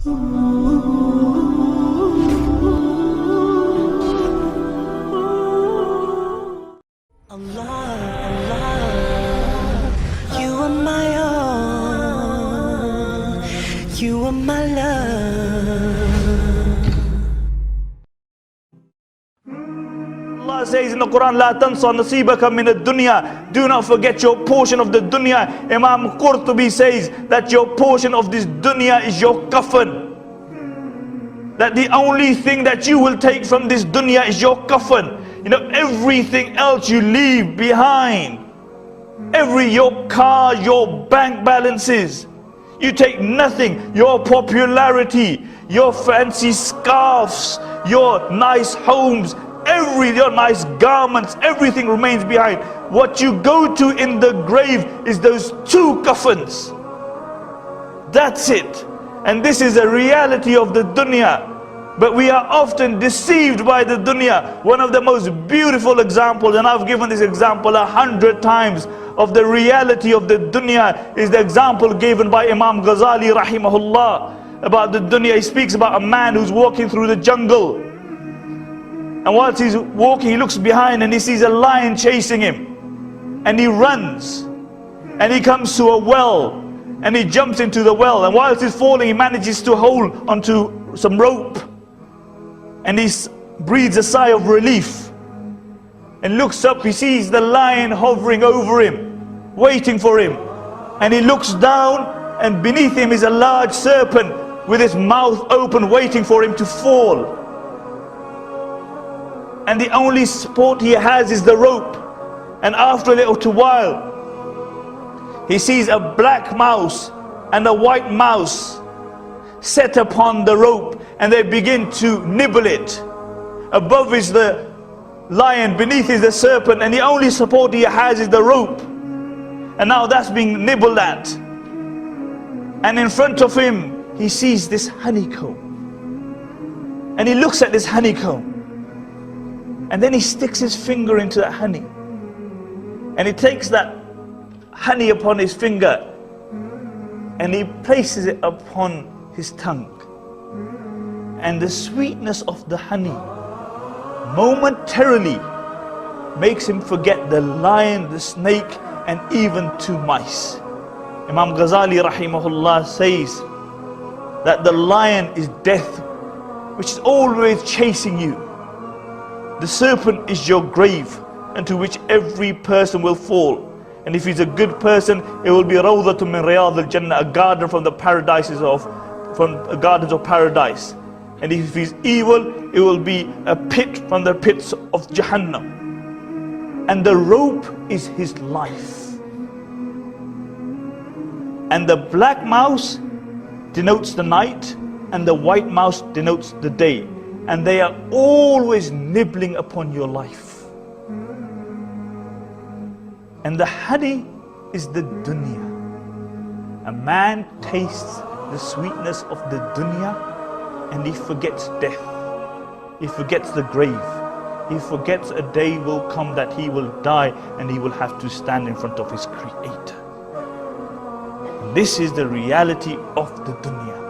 Allah, Allah, you are my all, you are my love. Allah says in the Quran, لا تنسى نصيبك من الدنيا. Do not forget your portion of the dunya. Imam Qurtubi says that your portion of this dunya is your kafan. That the only thing that you will take from this dunya is your kafan. You know, everything else you leave behind. Your car, your bank balances. You take nothing. Your popularity, your fancy scarves, your nice homes, your nice garments, everything remains behind. What you go to in the grave is those two kafans. That's it. And this is a reality of the dunya. But we are often deceived by the dunya. One of the most beautiful examples, and I've given this example 100 times, of the reality of the dunya is the example given by Imam Ghazali rahimahullah about the dunya. He speaks about a man who's walking through the jungle, and whilst he's walking he looks behind and he sees a lion chasing him, and he runs and he comes to a well and he jumps into the well, and whilst he's falling he manages to hold onto some rope, and he breathes a sigh of relief and looks up. He sees the lion hovering over him, waiting for him, and he looks down, and beneath him is a large serpent with its mouth open waiting for him to fall, and the only support he has is the rope. And after a little while he sees a black mouse and a white mouse set upon the rope, and they begin to nibble it. Above is the lion, beneath is the serpent, and the only support he has is the rope. And now that's being nibbled at, and in front of him he sees this honeycomb, and he looks at this honeycomb, and then he sticks his finger into that honey, and he takes that honey upon his finger and he places it upon his tongue, and the sweetness of the honey momentarily makes him forget the lion, the snake, and even two mice. Imam Ghazali rahimahullah says that the lion is death, which is always chasing you. The serpent is your grave, into which every person will fall. And if he's a good person, it will be rawdatun min riyad al-jannah, a garden from the gardens of paradise. And if he's evil, it will be a pit from the pits of Jahannam. And the rope is his life. And the black mouse denotes the night, and the white mouse denotes the day. And they are always nibbling upon your life. And the honey is the dunya. A man tastes the sweetness of the dunya, and he forgets death. He forgets the grave. He forgets a day will come that he will die and he will have to stand in front of his Creator. And this is the reality of the dunya.